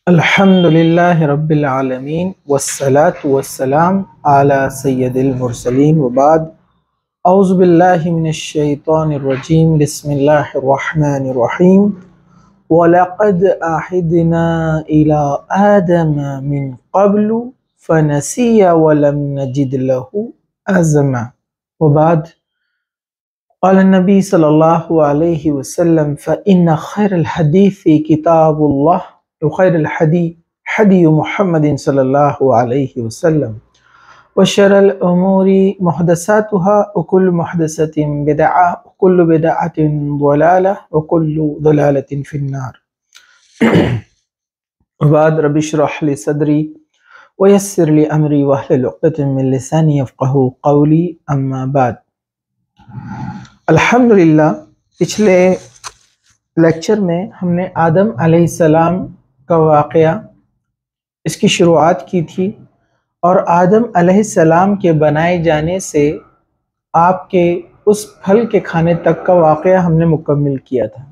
الحمد للہ رب العالمین والصلاة والسلام علی سید المرسلین وبعد اعوذ باللہ من الشیطان الرجیم بسم اللہ الرحمن الرحیم وَلَقَدْ أَعْهِدْنَا إِلَىٰ آدَمَ مِنْ قَبْلُ فَنَسِيَ وَلَمْ نَجِدْ لَهُ عَزْمًا وبعد قال النبی صلی اللہ علیہ وسلم فإن خیر الحدیث کتاب اللہ وخیر الحدی حدی محمد صلی اللہ علیہ وسلم وشر الامور محدثاتها وكل محدثة بدعة وكل بدعة ضلالة وكل ضلالة في النار وبعد رب اشرح لي صدري ويسر لي امري واحلل عقدة من لساني يفقهوا قولي اما بعد۔ الحمدللہ پچھلے لیکچر میں ہم نے آدم علیہ السلام کا واقعہ اس کی شروعات کی تھی اور آدم علیہ السلام کے بنائے جانے سے آپ کے اس پھل کے کھانے تک کا واقعہ ہم نے مکمل کیا تھا۔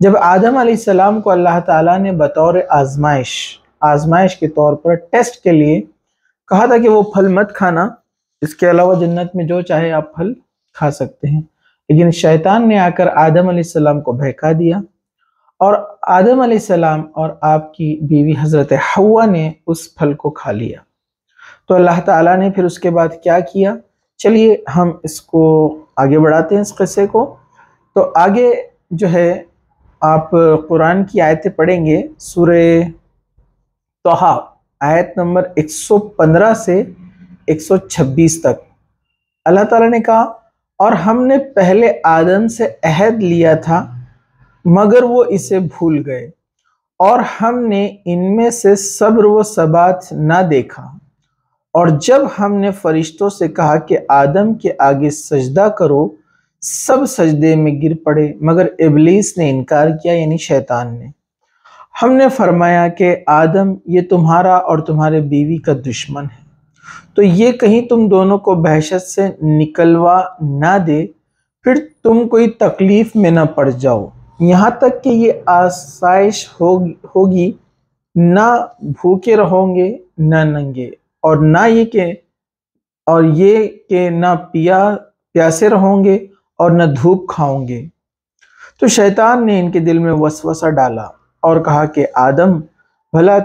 جب آدم علیہ السلام کو اللہ تعالیٰ نے بطور آزمائش کے طور پر ٹیسٹ کے لیے کہا تھا کہ وہ پھل مت کھانا، اس کے علاوہ جنت میں جو چاہے آپ پھل کھا سکتے ہیں، لیکن شیطان نے آ کر آدم علیہ السلام کو بہکا دیا اور آدم علیہ السلام اور آپ کی بیوی حضرت حوا نے اس پھل کو کھا لیا۔ تو اللہ تعالیٰ نے پھر اس کے بعد کیا کیا، چلیے ہم اس کو آگے بڑھاتے ہیں اس قصے کو۔ تو آگے جو ہے آپ قرآن کی آیتیں پڑھیں گے، سورہ طٰہٰ آیت نمبر 115 سے 126 تک۔ اللہ تعالیٰ نے کہا اور ہم نے پہلے آدم سے عہد لیا تھا مگر وہ اسے بھول گئے اور ہم نے ان میں سے صبر و ثبات نہ دیکھا، اور جب ہم نے فرشتوں سے کہا کہ آدم کے آگے سجدہ کرو سب سجدے میں گر پڑے مگر ابلیس نے انکار کیا، یعنی شیطان نے۔ ہم نے فرمایا کہ آدم یہ تمہارا اور تمہارے بیوی کا دشمن ہے، تو یہ کہیں تم دونوں کو بحشت سے نکلوا نہ دے، پھر تم کوئی تکلیف میں نہ پڑ جاؤ، یہاں تک کہ یہ آسائش ہوگی، نہ بھوکے رہوں گے نہ ننگے، اور یہ کہ نہ پیاسے رہوں گے اور نہ دھوپ کھاؤں گے۔ تو شیطان نے ان کے دل میں وسوسہ ڈالا اور کہا کہ آدم بھلا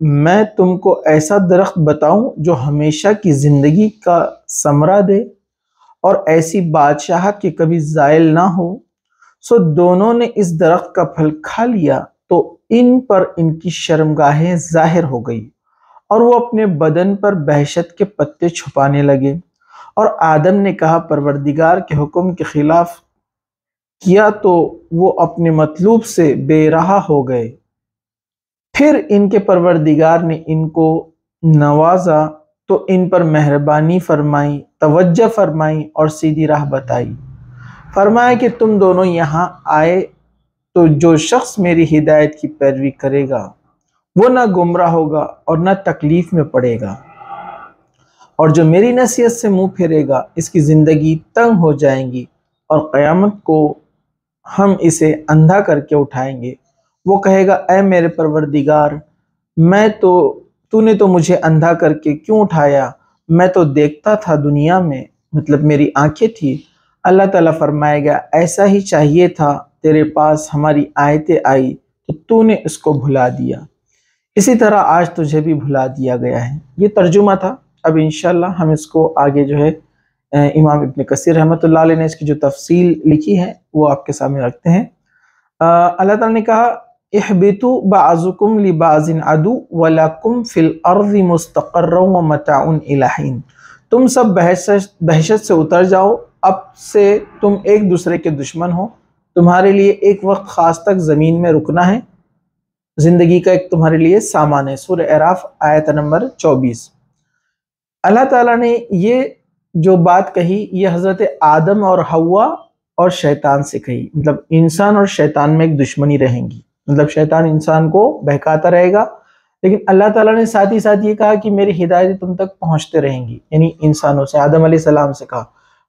میں تم کو ایسا درخت بتاؤں جو ہمیشہ کی زندگی کا ثمرہ دے اور ایسی بادشاہت کہ کبھی زائل نہ ہو؟ سو دونوں نے اس درخت کا پھل کھا لیا تو ان پر ان کی شرمگاہیں ظاہر ہو گئی اور وہ اپنے بدن پر بہشت کے پتے چھپانے لگے، اور آدم نے کہا پروردگار کے حکم کے خلاف کیا تو وہ اپنے مطلوب سے بے رہا ہو گئے۔ پھر ان کے پروردگار نے ان کو نوازا تو ان پر مہربانی فرمائی، توجہ فرمائی اور سیدھی راہ بتائی۔ فرمایا کہ تم دونوں یہاں آئے تو جو شخص میری ہدایت کی پیروی کرے گا وہ نہ گمراہ ہوگا اور نہ تکلیف میں پڑے گا، اور جو میری نصیحت سے منہ پھیرے گا اس کی زندگی تنگ ہو جائیں گی اور قیامت کو ہم اسے اندھا کر کے اٹھائیں گے۔ وہ کہے گا اے میرے پروردگار، تو نے تو مجھے اندھا کر کے کیوں اٹھایا؟ میں تو دیکھتا تھا دنیا میں، مطلب میری آنکھیں تھی۔ اللہ تعالیٰ فرمائے گا ایسا ہی چاہیے تھا، تیرے پاس ہماری آیتیں آئی تو نے اس کو بھلا دیا، اسی طرح آج تجھے بھی بھلا دیا گیا ہے۔ یہ ترجمہ تھا۔ اب انشاءاللہ ہم اس کو آگے جو ہے امام ابن کثیر رحمۃ اللہ علیہ نے اس کی جو تفصیل لکھی ہے وہ آپ کے سامنے رکھتے ہیں۔ اللہ تعالیٰ نے کہا احبطوا بعضکم لبعض عدو ولکم فی الارض مستقر ومتاع الی حین۔ تم سب بحشت سے اتر جاؤ، اب سے تم ایک دوسرے کے دشمن ہو، تمہارے لیے ایک وقت خاص تک زمین میں رکنا ہے، زندگی کا ایک تمہارے لیے سامان ہے۔ سورہ اعراف آیت نمبر 24۔ اللہ تعالیٰ نے یہ جو بات کہی یہ حضرت آدم اور حوا اور شیطان سے کہی، مطلب انسان اور شیطان میں ایک دشمنی رہیں گی، مطلب شیطان انسان کو بہکاتا رہے گا، لیکن اللہ تعالیٰ نے ساتھ ہی ساتھ یہ کہا کہ میری ہدایت تم تک پہنچتے رہیں گی، یعنی انسانوں سے، آدم علیہ السلام سے کہا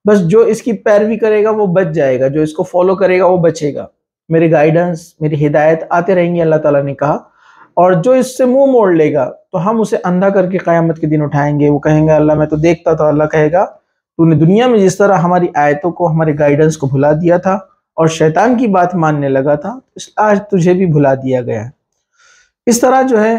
بس جو اس کی پیروی کرے گا وہ بچ جائے گا، جو اس کو فالو کرے گا وہ بچے گا، میری گائیڈنس میری ہدایت آتے رہیں گی، اللہ تعالیٰ نے کہا۔ اور جو اس سے منہ موڑ لے گا تو ہم اسے اندھا کر کے قیامت کے دن اٹھائیں گے. وہ کہیں گے اللہ میں تو دیکھتا تھا. اللہ کہے گا تو نے دنیا میں جس طرح ہماری آیتوں کو, ہمارے گائیڈنس کو بھلا دیا تھا اور شیطان کی بات ماننے لگا تھا, آج تجھے بھی بھلا دیا گیا ہے. اس طرح جو ہے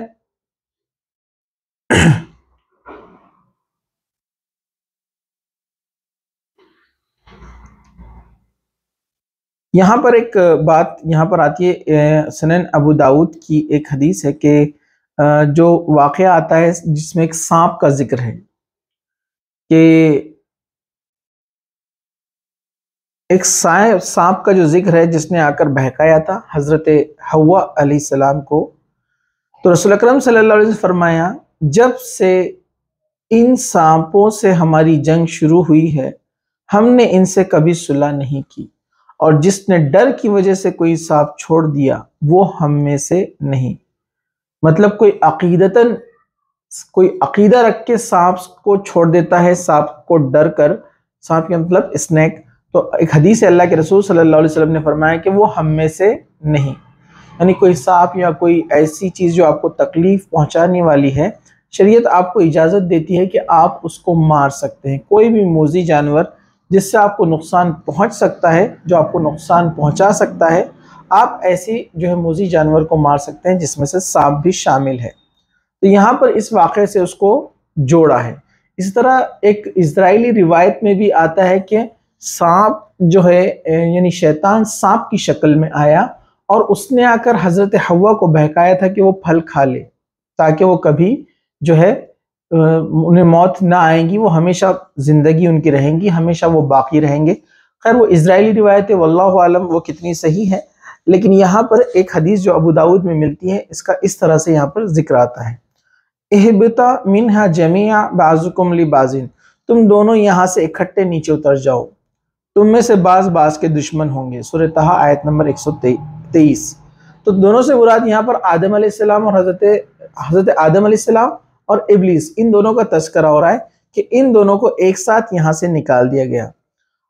یہاں پر ایک بات یہاں پر آتی ہے, سنن ابو داؤد کی ایک حدیث ہے کہ جو واقعہ آتا ہے جس میں ایک سانپ کا ذکر ہے کہ ایک سانپ کا جو ذکر ہے جس نے آ کر بہکایا تھا حضرت حوا علیہ السلام کو. تو رسول اکرم صلی اللہ علیہ وسلم فرمایا جب سے ان سانپوں سے ہماری جنگ شروع ہوئی ہے ہم نے ان سے کبھی صلح نہیں کی, اور جس نے ڈر کی وجہ سے کوئی سانپ چھوڑ دیا وہ ہم میں سے نہیں. مطلب کوئی عقیدہ رکھ کے سانپ کو چھوڑ دیتا ہے, سانپ کو ڈر کر, سانپ کا مطلب اسنیک. تو ایک حدیث اللہ کے رسول صلی اللہ علیہ وسلم نے فرمایا کہ وہ ہم میں سے نہیں. یعنی کوئی سانپ یا کوئی ایسی چیز جو آپ کو تکلیف پہنچانے والی ہے, شریعت آپ کو اجازت دیتی ہے کہ آپ اس کو مار سکتے ہیں. کوئی بھی موذی جانور جس سے آپ کو نقصان پہنچ سکتا ہے, جو آپ کو نقصان پہنچا سکتا ہے, آپ ایسی جو ہے موذی جانور کو مار سکتے ہیں جس میں سے سانپ بھی شامل ہے. تو یہاں پر اس واقعے سے اس کو جوڑا ہے. اسی طرح ایک اسرائیلی روایت میں بھی آتا ہے کہ سانپ جو ہے یعنی شیطان سانپ کی شکل میں آیا اور اس نے آ کر حضرت حوا کو بہکایا تھا کہ وہ پھل کھا لے تاکہ وہ کبھی جو ہے انہیں موت نہ آئیں گی, وہ ہمیشہ زندگی ان کی رہیں گی, ہمیشہ وہ باقی رہیں گے. خیر وہ اسرائیلی روایت ہے, واللہ عالم وہ کتنی صحیح ہے, لیکن یہاں پر ایک حدیث جو ابو داؤد میں ملتی ہے اس کا اس طرح سے یہاں پر ذکر آتا ہے, اہبطا منہا جمیعا بعضکم لبعض, تم دونوں یہاں سے اکٹھے نیچے اتر جاؤ, تم میں سے بعض کے دشمن ہوں گے. سورہ طہ آیت نمبر 123. تو دونوں سے مراد یہاں پر آدم علیہ السلام اور حضرت آدم علیہ السلام اور ابلیس, ان دونوں کا تذکرہ ہو رہا ہے کہ ان دونوں کو ایک ساتھ یہاں سے نکال دیا گیا.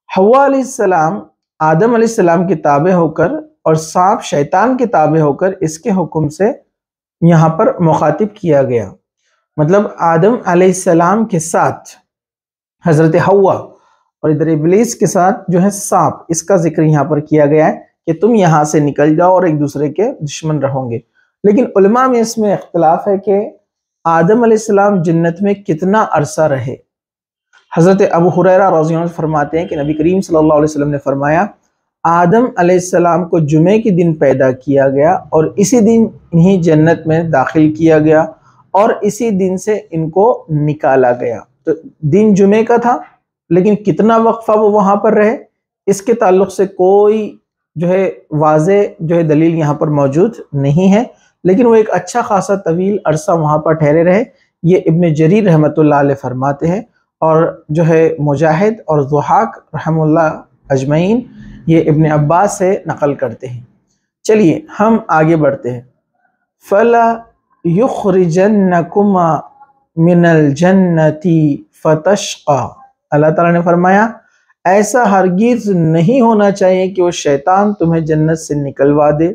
حوا علیہ السلام آدم علیہ السلام کے تابع ہو کر اور سانپ شیطان کے تابع ہو کر اس کے حکم سے یہاں پر مخاطب کیا گیا. مطلب آدم علیہ السلام کے ساتھ حضرت حوا اور ادھر ابلیس کے ساتھ جو ہے سانپ, اس کا ذکر یہاں پر کیا گیا ہے کہ تم یہاں سے نکل جاؤ اور ایک دوسرے کے دشمن رہو گے. لیکن علماء میں اس میں اختلاف ہے کہ آدم علیہ السلام جنت میں کتنا عرصہ رہے. حضرت ابو ہریرہ رضی اللہ عنہ فرماتے ہیں کہ نبی کریم صلی اللہ علیہ وسلم نے فرمایا آدم علیہ السلام کو جمعے کے دن پیدا کیا گیا اور اسی دن انہیں جنت میں داخل کیا گیا اور اسی دن سے ان کو نکالا گیا. تو دن جمعے کا تھا, لیکن کتنا وقفہ وہ وہاں پر رہے اس کے تعلق سے کوئی جو ہے واضح جو ہے دلیل یہاں پر موجود نہیں ہے, لیکن وہ ایک اچھا خاصا طویل عرصہ وہاں پر ٹھہرے رہے. یہ ابن جریر رحمۃ اللہ علیہ فرماتے ہیں, اور جو ہے مجاہد اور ضحاک رحم اللہ اجمعین یہ ابن عباس سے نقل کرتے ہیں. چلیے ہم آگے بڑھتے ہیں. فَلَا يُخْرِجَنَّكُمَا مِنَ الْجَنَّةِ فَتَشْقَى, اللہ تعالیٰ نے فرمایا ایسا ہرگز نہیں ہونا چاہیے کہ وہ شیطان تمہیں جنت سے نکلوا دے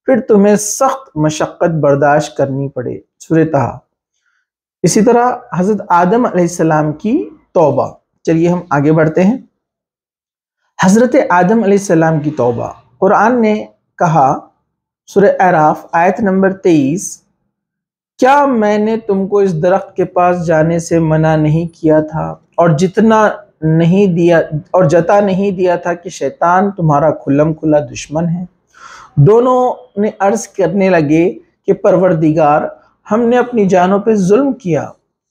پھر تمہیں سخت مشقت برداشت کرنی پڑے. سورہ طہ. اسی طرح حضرت آدم علیہ السلام کی توبہ. چلیے ہم آگے بڑھتے ہیں. حضرت آدم علیہ السلام کی توبہ, قرآن نے کہا سورہ اعراف آیت نمبر 23, کیا میں نے تم کو اس درخت کے پاس جانے سے منع نہیں کیا تھا اور جتا نہیں دیا تھا کہ شیطان تمہارا کھلم کھلا دشمن ہے. دونوں نے عرض کرنے لگے کہ پروردگار ہم نے اپنی جانوں پہ ظلم کیا.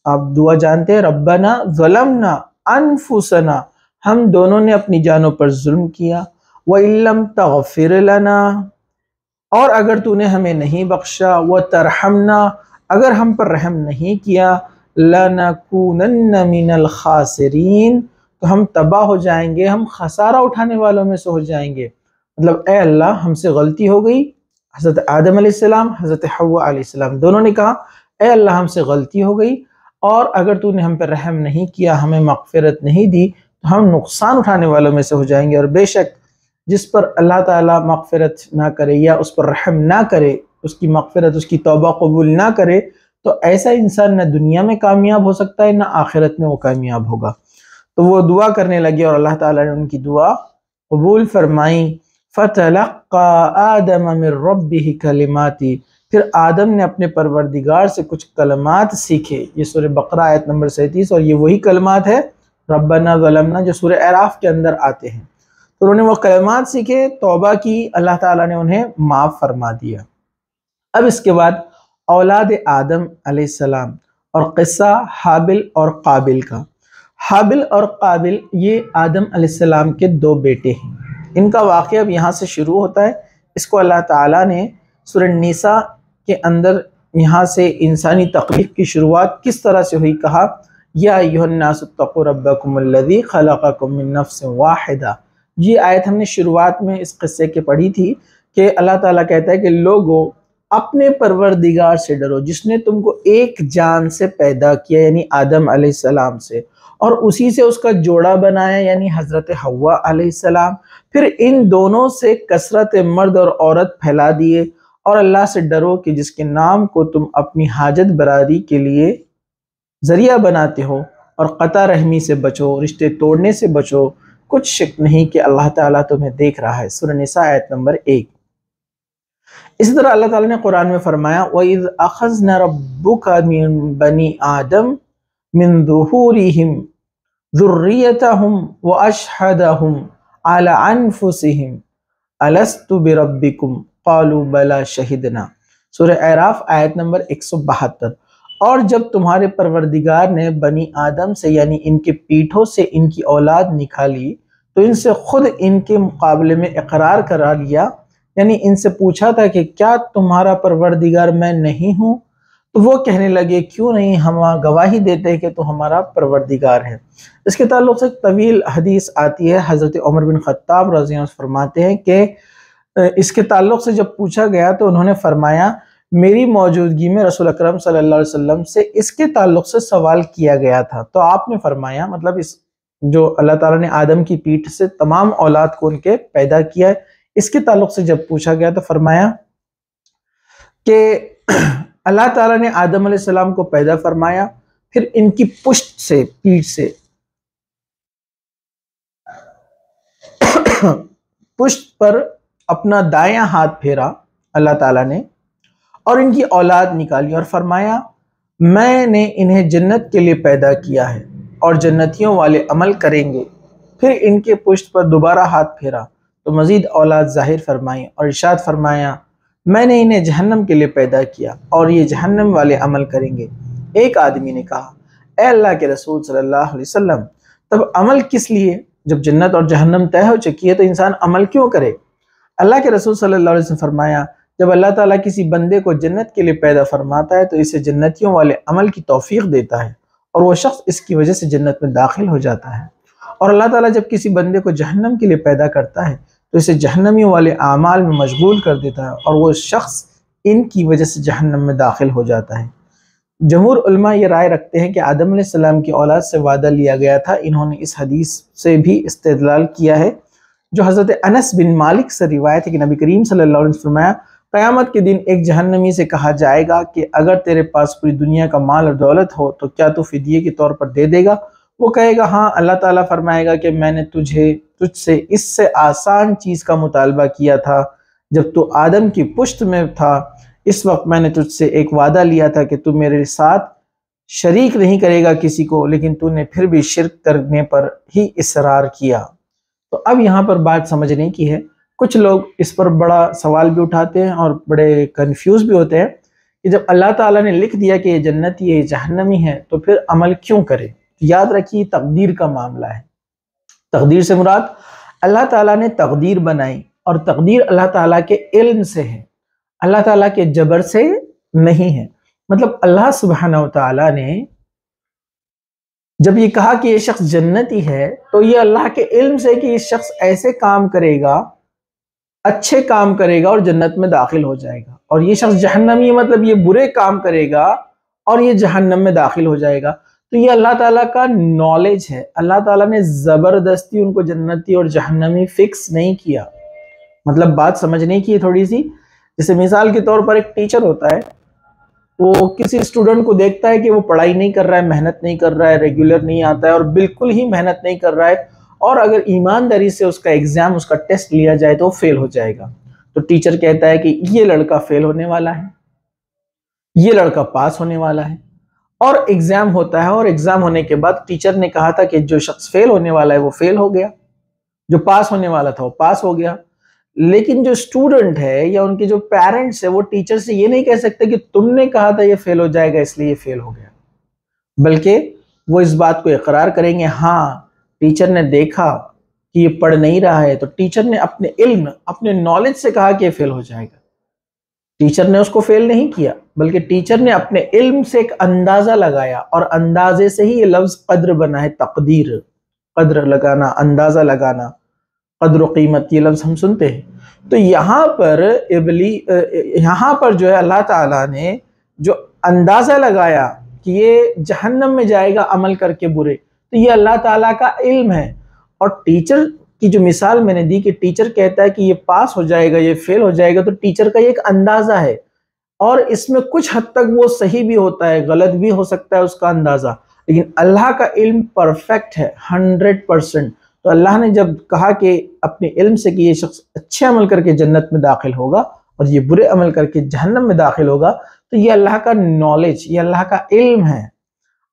آپ دعا جانتے ہیں, ربنا ظلمنا انفسنا, ہم دونوں نے اپنی جانوں پر ظلم کیا. وَإِن لَّمْ تَغْفِرْ لَنَا, اور اگر تو نے ہمیں نہیں بخشا, وَتَرْحَمْنَا, اگر ہم پر رحم نہیں کیا, لَنَكُونَنَّ مِنَ الْخَاسِرِينَ, تو ہم تباہ ہو جائیں گے, ہم خسارہ اٹھانے والوں میں سے ہو جائیں گے. مطلب اے اللہ ہم سے غلطی ہو گئی. حضرت آدم علیہ السلام حضرت حوا علیہ السلام دونوں نے کہا اے اللہ ہم سے غلطی ہو گئی, اور اگر تو نے ہم پر رحم نہیں کیا, ہمیں مغفرت نہیں دی, تو ہم نقصان اٹھانے والوں میں سے ہو جائیں گے. اور بے شک جس پر اللہ تعالیٰ مغفرت نہ کرے یا اس پر رحم نہ کرے اس کی مغفرت، اس کی توبہ قبول نہ کرے تو ایسا انسان نہ دنیا میں کامیاب ہو سکتا ہے نہ آخرت میں وہ کامیاب ہوگا۔ تو وہ دعا کرنے لگے اور اللہ تعالیٰ نے ان کی دعا قبول فرمائی۔ فَتَلَقَّى آدَمَ مِن رَبِّهِ كَلِمَاتٍ، پھر آدم نے اپنے پروردگار سے کچھ کلمات سیکھے۔ یہ سورہ بقرہ آیت نمبر 37، اور یہ وہی کلمات ہے ربنا ظلمنا جو سورہ اعراف کے اندر آتے ہیں۔ تو انہوں نے وہ کلمات سیکھے، توبہ کی، اللہ تعالیٰ نے انہیں معاف فرما دیا۔ اب اس کے بعد اولاد آدم علیہ السلام اور قصہ حابل اور قابل کا۔ حابل اور قابل یہ آدم علیہ السلام کے دو بیٹے ہیں۔ ان کا واقعہ اب یہاں سے شروع ہوتا ہے۔ اس کو اللہ تعالیٰ نے سورہ النساء کے اندر یہاں سے انسانی تخلیق کی شروعات کس طرح سے ہوئی کہا، یا ایھا الناس اتقوا ربکم الذی خلقکم من نفس واحدہ۔ یہ آیت ہم نے شروعات میں اس قصے کے پڑھی تھی کہ اللہ تعالیٰ کہتا ہے کہ لوگوں اپنے پروردگار سے ڈرو جس نے تم کو ایک جان سے پیدا کیا یعنی آدم علیہ السلام سے، اور اسی سے اس کا جوڑا بنایا یعنی حضرت حوا علیہ السلام، پھر ان دونوں سے کثرت مرد اور عورت پھیلا دیے، اور اللہ سے ڈرو کہ جس کے نام کو تم اپنی حاجت براری کے لیے ذریعہ بناتے ہو، اور قطع رحمی سے بچو، رشتے توڑنے سے بچو، کچھ شک نہیں کہ اللہ تعالیٰ تمہیں دیکھ رہا ہے۔ سورہ نساء آیت نمبر 1۔ اسی طرح اللہ تعالیٰ نے قرآن میں فرمایا وَإِذْ أَخَذْنَا رَبُّكَ مِن بَنِي آدَمَ مِن ظُهُورِهِمْ ذُرِّيَّتَهُمْ وَأَشْهَدَهُمْ عَلَىٰ أَنفُسِهِمْ أَلَسْتُ بِرَبِّكُمْ قَالُوا بَلَىٰ شَهِدْنَا۔ سورہ اعراف آیت نمبر 172۔ اور جب تمہارے پروردگار نے بنی آدم سے یعنی ان کے پیٹھوں سے ان کی اولاد نکالی تو ان سے خود ان کے مقابلے میں اقرار کرا لیا، یعنی ان سے پوچھا تھا کہ کیا تمہارا پروردگار میں نہیں ہوں؟ تو وہ کہنے لگے کیوں نہیں، ہم گواہی دیتے کہ تو ہمارا پروردگار ہے۔ اس کے تعلق سے طویل حدیث آتی ہے۔ حضرت عمر بن خطاب رضی اللہ عنہ فرماتے ہیں کہ اس کے تعلق سے جب پوچھا گیا تو انہوں نے فرمایا میری موجودگی میں رسول اکرم صلی اللہ علیہ وسلم سے اس کے تعلق سے سوال کیا گیا تھا، تو آپ نے فرمایا مطلب اس جو اللہ تعالیٰ نے آدم کی پیٹھ سے تمام اولاد کو ان کے پیدا کیا ہے، اس کے تعلق سے جب پوچھا گیا تو فرمایا کہ اللہ تعالیٰ نے آدم علیہ السلام کو پیدا فرمایا، پھر ان کی پشت سے پیٹھ سے پشت پر اپنا دایاں ہاتھ پھیرا اللہ تعالیٰ نے اور ان کی اولاد نکالی، اور فرمایا میں نے انہیں جنت کے لیے پیدا کیا ہے اور جنتیوں والے عمل کریں گے۔ پھر ان کے پشت پر دوبارہ ہاتھ پھیرا تو مزید اولاد ظاہر فرمائی اور ارشاد فرمایا میں نے انہیں جہنم کے لیے پیدا کیا اور یہ جہنم والے عمل کریں گے۔ ایک آدمی نے کہا اے اللہ کے رسول صلی اللہ علیہ وسلم، تب عمل کس لیے؟ جب جنت اور جہنم طے ہو چکی ہے تو انسان عمل کیوں کرے؟ اللہ کے رسول صلی اللہ علیہ وسلم فرمایا جب اللہ تعالیٰ کسی بندے کو جنت کے لیے پیدا فرماتا ہے تو اسے جنتیوں والے عمل کی توفیق دیتا ہے اور وہ شخص اس کی وجہ سے جنت میں داخل ہو جاتا ہے، اور اللہ تعالیٰ جب کسی بندے کو جہنم کے لیے پیدا کرتا ہے تو اسے جہنمیوں والے اعمال میں مشغول کر دیتا ہے اور وہ شخص ان کی وجہ سے جہنم میں داخل ہو جاتا ہے۔ جمہور علماء یہ رائے رکھتے ہیں کہ آدم علیہ السلام کی اولاد سے وعدہ لیا گیا تھا۔ انہوں نے اس حدیث سے بھی استدلال کیا ہے جو حضرت انس بن مالک سے روایت ہے کہ نبی کریم صلی اللہ علیہ وسلم فرمایا قیامت کے دن ایک جہنمی سے کہا جائے گا کہ اگر تیرے پاس پوری دنیا کا مال اور دولت ہو تو کیا تو فدیے کے طور پر دے دے گا؟ وہ کہے گا ہاں۔ اللہ تعالیٰ فرمائے گا کہ میں نے تجھ سے اس سے آسان چیز کا مطالبہ کیا تھا جب تو آدم کی پشت میں تھا، اس وقت میں نے تجھ سے ایک وعدہ لیا تھا کہ تو میرے ساتھ شریک نہیں کرے گا کسی کو، لیکن تو نے پھر بھی شرک کرنے پر ہی اصرار کیا۔ تو اب یہاں پر بات سمجھنے کی ہے، کچھ لوگ اس پر بڑا سوال بھی اٹھاتے ہیں اور بڑے کنفیوز بھی ہوتے ہیں کہ جب اللہ تعالیٰ نے لکھ دیا کہ یہ جنتی ہے یہ جہنمی ہے تو پھر عمل کیوں کرے؟ یاد رکھیے تقدیر کا معاملہ ہے۔ تقدیر سے مراد اللہ تعالیٰ نے تقدیر بنائی اور تقدیر اللہ تعالیٰ کے علم سے ہے، اللہ تعالیٰ کے جبر سے نہیں ہے۔ مطلب اللہ سبحانہ و تعالیٰ نے جب یہ کہا کہ یہ شخص جنتی ہے تو یہ اللہ کے علم سے کہ یہ شخص ایسے کام کرے گا، اچھے کام کرے گا اور جنت میں داخل ہو جائے گا، اور یہ شخص جہنمی مطلب یہ برے کام کرے گا اور یہ جہنم میں داخل ہو جائے گا۔ تو یہ اللہ تعالیٰ کا نالج ہے، اللہ تعالیٰ نے زبردستی ان کو جنتی اور جہنمی فکس نہیں کیا۔ مطلب بات سمجھنے کی ہے تھوڑی سی، جیسے مثال کے طور پر ایک ٹیچر ہوتا ہے، وہ کسی اسٹوڈنٹ کو دیکھتا ہے کہ وہ پڑھائی نہیں کر رہا ہے، محنت نہیں کر رہا ہے، ریگولر نہیں آتا ہے اور بالکل ہی محنت نہیں کر رہا ہے، اور اگر ایمانداری سے اس کا ایگزام، اس کا ٹیسٹ لیا جائے تو وہ فیل ہو جائے گا، تو ٹیچر کہتا ہے کہ یہ لڑکا فیل ہونے والا ہے، یہ لڑکا پاس ہونے والا ہے، اور ایگزام ہوتا ہے، اور ایگزام ہونے کے بعد ٹیچر نے کہا تھا کہ جو شخص فیل ہونے والا ہے وہ فیل ہو گیا، جو پاس ہونے والا تھا وہ پاس ہو گیا۔ لیکن جو اسٹوڈنٹ ہے یا ان کے جو پیرنٹس ہے وہ ٹیچر سے یہ نہیں کہہ سکتے کہ تم نے کہا تھا یہ فیل ہو جائے گا اس لیے یہ فیل ہو گیا، بلکہ وہ اس بات کو اقرار کریں گے، ہاں ٹیچر نے دیکھا کہ یہ پڑھ نہیں رہا ہے، تو ٹیچر نے اپنے علم، اپنے نالج سے کہا کہ یہ فیل ہو جائے گا۔ ٹیچر نے اس کو فیل نہیں کیا، بلکہ ٹیچر نے اپنے علم سے ایک اندازہ لگایا، اور اندازے سے ہی یہ لفظ قدر بنا ہے، تقدیر، قدر لگانا، اندازہ لگانا، قدر و قیمت، یہ لفظ ہم سنتے ہیں۔ تو یہاں پر جو ہے اللہ تعالیٰ نے جو اندازہ لگایا کہ یہ جہنم میں جائے گا عمل کر کے برے، تو یہ اللہ تعالیٰ کا علم ہے۔ اور ٹیچر کی جو مثال میں نے دی کہ ٹیچر کہتا ہے کہ یہ پاس ہو جائے گا، یہ فیل ہو جائے گا، تو ٹیچر کا یہ ایک اندازہ ہے، اور اس میں کچھ حد تک وہ صحیح بھی ہوتا ہے، غلط بھی ہو سکتا ہے اس کا اندازہ، لیکن اللہ کا علم پرفیکٹ ہے 100%۔ تو اللہ نے جب کہا کہ اپنے علم سے کہ یہ شخص اچھے عمل کر کے جنت میں داخل ہوگا اور یہ برے عمل کر کے جہنم میں داخل ہوگا، تو یہ اللہ کا نالج، یہ اللہ کا علم ہے۔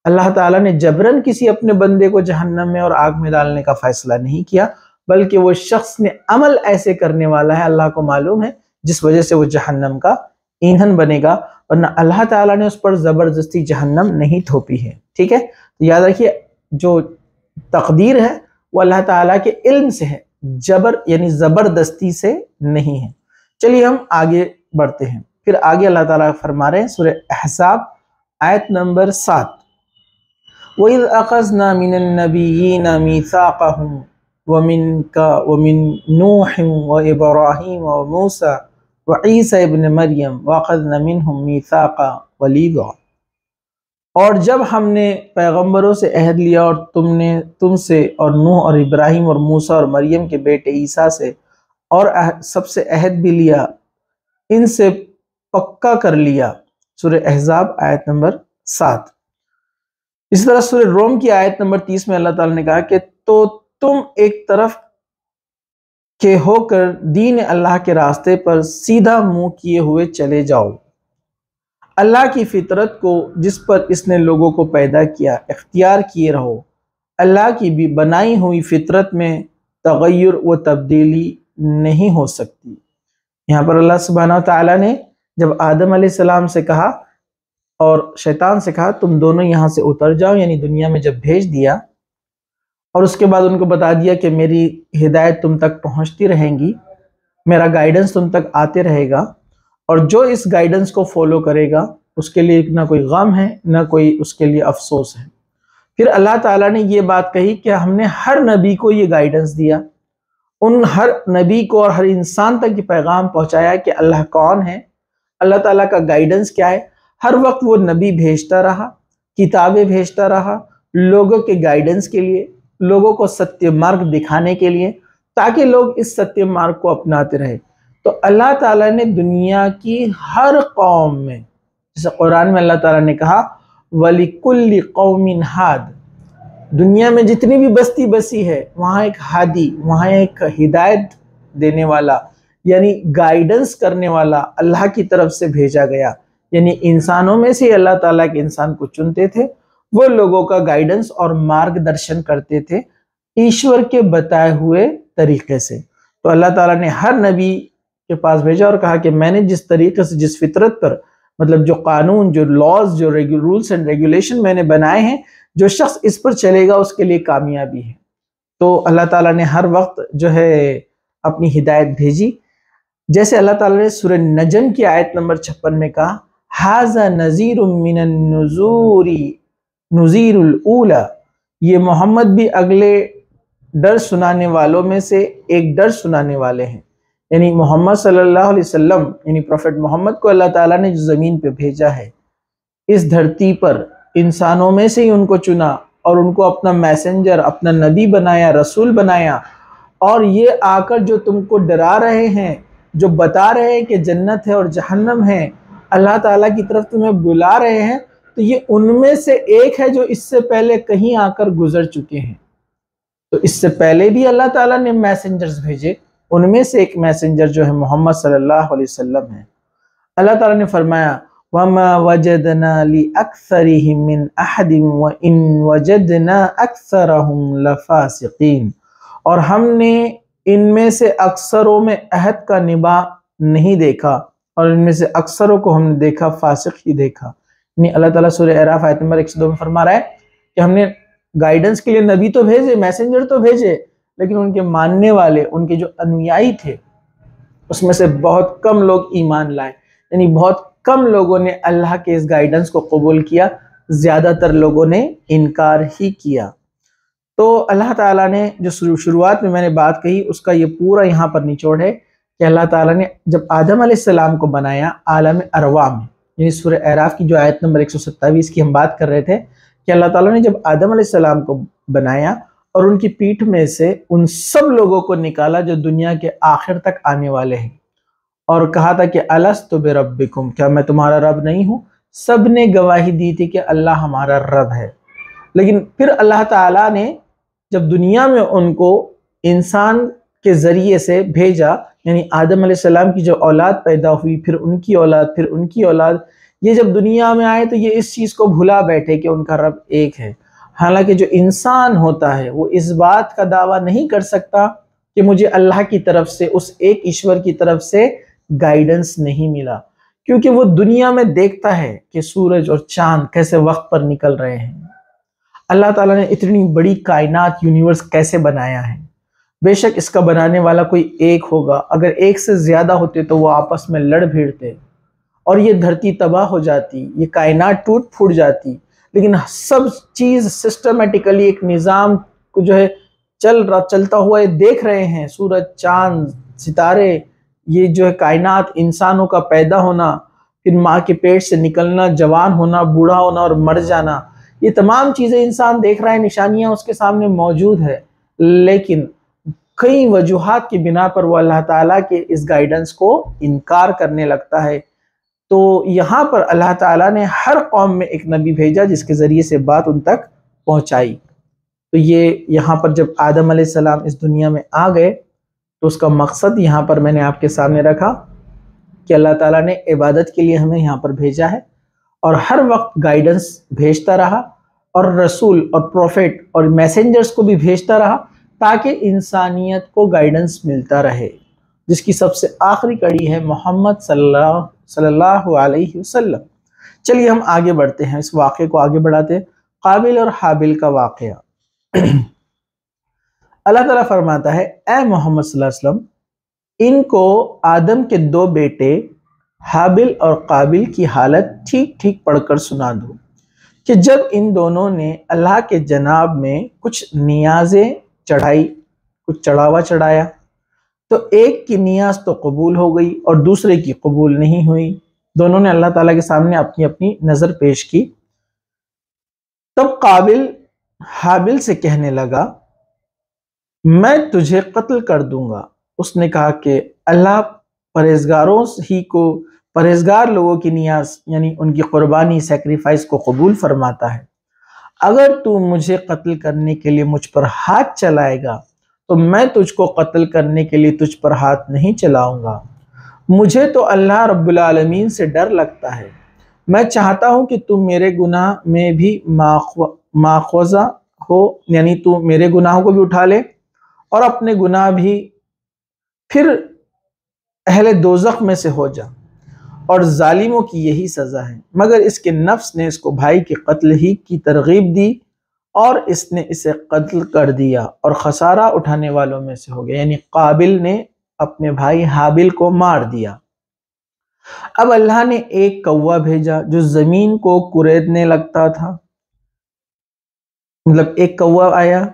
اللہ تعالیٰ نے جبراً کسی اپنے بندے کو جہنم میں اور آگ میں ڈالنے کا فیصلہ نہیں کیا، بلکہ وہ شخص نے عمل ایسے کرنے والا ہے، اللہ کو معلوم ہے، جس وجہ سے وہ جہنم کا ایندھن بنے گا، ورنہ اللہ تعالیٰ نے اس پر زبردستی جہنم نہیں تھوپی ہے۔ ٹھیک ہے، تو یاد رکھیے جو تقدیر ہے وہ اللہ تعالیٰ کے علم سے ہے، جبر یعنی زبردستی سے نہیں ہے۔ چلیے ہم آگے بڑھتے ہیں، پھر آگے اللہ تعالیٰ فرما رہے ہیں سورہ احزاب آیت نمبر 7، وَإِذْ أَخَذْنَا مِنَ النَّبِيِّينَ مِيثَاقَهُمْ وَمِنْكَ وَمِنْ نُوحٍ وَإِبْرَاهِيمَ وَمُوسَى وَعِيسَى ابْنِ مَرْيَمَ وَأَخَذْنَا مِنْهُمْ مِيثَاقًا غَلِيظًا۔ اور جب ہم نے پیغمبروں سے عہد لیا، اور تم سے اور نوح اور ابراہیم اور موسیٰ اور مریم کے بیٹے عیسیٰ سے، اور سب سے عہد بھی لیا، ان سے پکا کر لیا۔ سورہ احزاب آیت نمبر 7۔ اسی طرح سورہ روم کی آیت نمبر 30 میں اللہ تعالیٰ نے کہا کہ تو تم ایک طرف کے ہو کر دین اللہ کے راستے پر سیدھا منہ کیے ہوئے چلے جاؤ، اللہ کی فطرت کو جس پر اس نے لوگوں کو پیدا کیا اختیار کیے رہو۔ اللہ کی بھی بنائی ہوئی فطرت میں تغیر و تبدیلی نہیں ہو سکتی۔ یہاں پر اللہ سبحانہ وتعالیٰ نے جب آدم علیہ السلام سے کہا اور شیطان سے کہا تم دونوں یہاں سے اتر جاؤ، یعنی دنیا میں جب بھیج دیا، اور اس کے بعد ان کو بتا دیا کہ میری ہدایت تم تک پہنچتی رہیں گی، میرا گائیڈنس تم تک آتے رہے گا، اور جو اس گائیڈنس کو فالو کرے گا اس کے لیے نہ کوئی غم ہے نہ کوئی اس کے لیے افسوس ہے۔ پھر اللہ تعالیٰ نے یہ بات کہی کہ ہم نے ہر نبی کو یہ گائیڈنس دیا، ان ہر نبی کو اور ہر انسان تک یہ پیغام پہنچایا کہ اللہ کون ہے، اللہ تعالیٰ کا گائیڈنس کیا ہے۔ ہر وقت وہ نبی بھیجتا رہا، کتابیں بھیجتا رہا لوگوں کے گائیڈنس کے لیے، لوگوں کو ستیہ مارگ دکھانے کے لیے، تاکہ لوگ اس ستیہ مارگ کو اپناتے رہے۔ تو اللہ تعالیٰ نے دنیا کی ہر قوم میں، جیسے قرآن میں اللہ تعالیٰ نے کہا وَلِكُلِّ قَوْمٍ ہَادٍ، دنیا میں جتنی بھی بستی بسی ہے وہاں ایک ہادی، وہاں ایک ہدایت دینے والا، یعنی گائیڈنس کرنے والا اللہ کی طرف سے بھیجا گیا، یعنی انسانوں میں سے اللہ تعالیٰ کے انسان کو چنتے تھے، وہ لوگوں کا گائیڈنس اور مارگ درشن کرتے تھے ایشور کے بتائے ہوئے طریقے سے۔ تو اللہ تعالیٰ نے ہر نبی کے پاس بھیجا اور کہا کہ میں نے جس طریقے سے، جس فطرت پر، مطلب جو قانون، جو لاز، جو رولز اینڈ ریگولیشن میں نے بنائے ہیں، جو شخص اس پر چلے گا اس کے لیے کامیابی ہے۔ تو اللہ تعالیٰ نے ہر وقت جو ہے اپنی ہدایت بھیجی، جیسے اللہ تعالیٰ نے سورہ نجم کی آیت نمبر 56 میں کہا ھذا نذیر من النذور نذیر الاولی، یہ محمد بھی اگلے ڈر سنانے والوں میں سے ایک ڈر سنانے والے ہیں۔ یعنی محمد صلی اللہ علیہ وسلم، یعنی پروفٹ محمد کو اللہ تعالیٰ نے جو زمین پہ بھیجا ہے، اس دھرتی پر انسانوں میں سے ہی ان کو چنا اور ان کو اپنا میسنجر، اپنا نبی بنایا، رسول بنایا، اور یہ آ کر جو تم کو ڈرا رہے ہیں جو بتا رہے ہیں کہ جنت ہے اور جہنم ہے، اللہ تعالیٰ کی طرف تمہیں بلا رہے ہیں، تو یہ ان میں سے ایک ہے جو اس سے پہلے کہیں آ کر گزر چکے ہیں۔ تو اس سے پہلے بھی اللہ تعالیٰ نے میسنجرز بھیجے، ان میں سے ایک میسنجر جو ہے محمد صلی اللہ علیہ وسلم ہے۔ اللہ تعالیٰ نے فرمایا وَمَا وَجَدْنَا لِأَكْثَرِهِم مِّنْ أَحَدٍ وَإِن وَجَدْنَا أَكْثَرَهُمْ لَفَاسِقِينَ، اور ہم نے ان میں سے اکثروں میں عہد کا نبھا نہیں دیکھا، اور ان میں سے اکثروں کو ہم نے دیکھا فاسق ہی دیکھا۔ یعنی اللہ تعالیٰ سورہ اعراف آیت نمبر 102 میں فرما رہا ہے کہ ہم نے گائیڈنس کے لیے نبی تو بھیجے، میسنجر تو بھیجے، لیکن ان کے ماننے والے، ان کے جو انویائی تھے، اس میں سے بہت کم لوگ ایمان لائے، یعنی بہت کم لوگوں نے اللہ کے اس گائیڈنس کو قبول کیا، زیادہ تر لوگوں نے انکار ہی کیا۔ تو اللہ تعالیٰ نے جو شروعات میں نے بات کہی، اس کا یہ پورا یہاں پر نچوڑ ہے کہ اللہ تعالیٰ نے جب آدم علیہ السلام کو بنایا عالم ارواح میں، یعنی سورہ اعراف کی جو آیت نمبر 127 کی ہم بات کر رہے تھے، کہ اللہ تعالیٰ نے جب آدم علیہ السلام کو بنایا اور ان کی پیٹھ میں سے ان سب لوگوں کو نکالا جو دنیا کے آخر تک آنے والے ہیں، اور کہا تھا کہ الستُ بربکم، کیا میں تمہارا رب نہیں ہوں؟ سب نے گواہی دی تھی کہ اللہ ہمارا رب ہے۔ لیکن پھر اللہ تعالیٰ نے جب دنیا میں ان کو انسان کے ذریعے سے بھیجا، یعنی آدم علیہ السلام کی جو اولاد پیدا ہوئی، پھر ان کی اولاد، پھر ان کی اولاد، یہ جب دنیا میں آئے تو یہ اس چیز کو بھلا بیٹھے کہ ان کا رب ایک ہے۔ حالانکہ جو انسان ہوتا ہے وہ اس بات کا دعویٰ نہیں کر سکتا کہ مجھے اللہ کی طرف سے، اس ایک ایشور کی طرف سے گائیڈنس نہیں ملا، کیونکہ وہ دنیا میں دیکھتا ہے کہ سورج اور چاند کیسے وقت پر نکل رہے ہیں، اللہ تعالیٰ نے اتنی بڑی کائنات یونیورس کیسے بنایا ہے۔ بے شک اس کا بنانے والا کوئی ایک ہوگا، اگر ایک سے زیادہ ہوتے تو وہ آپس میں لڑ بھیڑتے اور یہ دھرتی تباہ ہو جاتی، یہ کائنات ٹوٹ پھوٹ جاتی، لیکن سب چیز سسٹمیٹیکلی ایک نظام کو جو ہے چلتا ہوا یہ دیکھ رہے ہیں، سورج، چاند، ستارے، یہ جو ہے کائنات، انسانوں کا پیدا ہونا، پھر ماں کے پیٹ سے نکلنا، جوان ہونا، بوڑھا ہونا اور مر جانا، یہ تمام چیزیں انسان دیکھ رہا ہے، نشانیاں اس کے سامنے موجود ہے، لیکن کئی وجوہات کی بنا پر وہ اللہ تعالیٰ کے اس گائیڈنس کو انکار کرنے لگتا ہے۔ تو یہاں پر اللہ تعالیٰ نے ہر قوم میں ایک نبی بھیجا جس کے ذریعے سے بات ان تک پہنچائی۔ تو یہ یہاں پر جب آدم علیہ السلام اس دنیا میں آ گئے تو اس کا مقصد یہاں پر میں نے آپ کے سامنے رکھا کہ اللہ تعالیٰ نے عبادت کے لیے ہمیں یہاں پر بھیجا ہے، اور ہر وقت گائیڈنس بھیجتا رہا، اور رسول اور پروفیٹ اور میسنجرز کو بھی بھیجتا رہا تاکہ انسانیت کو گائیڈنس ملتا رہے، جس کی سب سے آخری کڑی ہے محمد صلی اللہ علیہ وسلم۔ چلیے ہم آگے بڑھتے ہیں، اس واقعے کو آگے بڑھاتے ہیں۔ قابل اور حابل کا واقعہ۔ اللہ تعالیٰ فرماتا ہے اے محمد صلی اللہ علیہ وسلم، ان کو آدم کے دو بیٹے حابل اور قابل کی حالت ٹھیک ٹھیک پڑھ کر سنا دو کہ جب ان دونوں نے اللہ کے جناب میں کچھ نیازیں چڑھائی، کچھ چڑھاوا چڑھایا، تو ایک کی نیاز تو قبول ہو گئی اور دوسرے کی قبول نہیں ہوئی۔ دونوں نے اللہ تعالیٰ کے سامنے اپنی اپنی نظر پیش کی۔ تب قابل حابل سے کہنے لگا میں تجھے قتل کر دوں گا۔ اس نے کہا کہ اللہ پرہیزگار لوگوں کی نیاز یعنی ان کی قربانی، سیکریفائس کو قبول فرماتا ہے۔ اگر تو مجھے قتل کرنے کے لیے مجھ پر ہاتھ چلائے گا تو میں تجھ کو قتل کرنے کے لیے تجھ پر ہاتھ نہیں چلاؤں گا۔ مجھے تو اللہ رب العالمین سے ڈر لگتا ہے، میں چاہتا ہوں کہ تم میرے گناہ میں بھی ماخوذہ ہو، یعنی تو میرے گناہوں کو بھی اٹھا لے اور اپنے گناہ بھی، پھر اہل دوزخ میں سے ہو جا، اور ظالموں کی یہی سزا ہے۔ مگر اس کے نفس نے اس کو بھائی کے قتل ہی کی ترغیب دی اور اس نے اسے قتل کر دیا اور خسارہ اٹھانے والوں میں سے ہو گیا، یعنی قابل نے اپنے بھائی حابل کو مار دیا۔ اب اللہ نے ایک کوا بھیجا جو زمین کو کریدنے لگتا تھا، مطلب ایک کوا آیا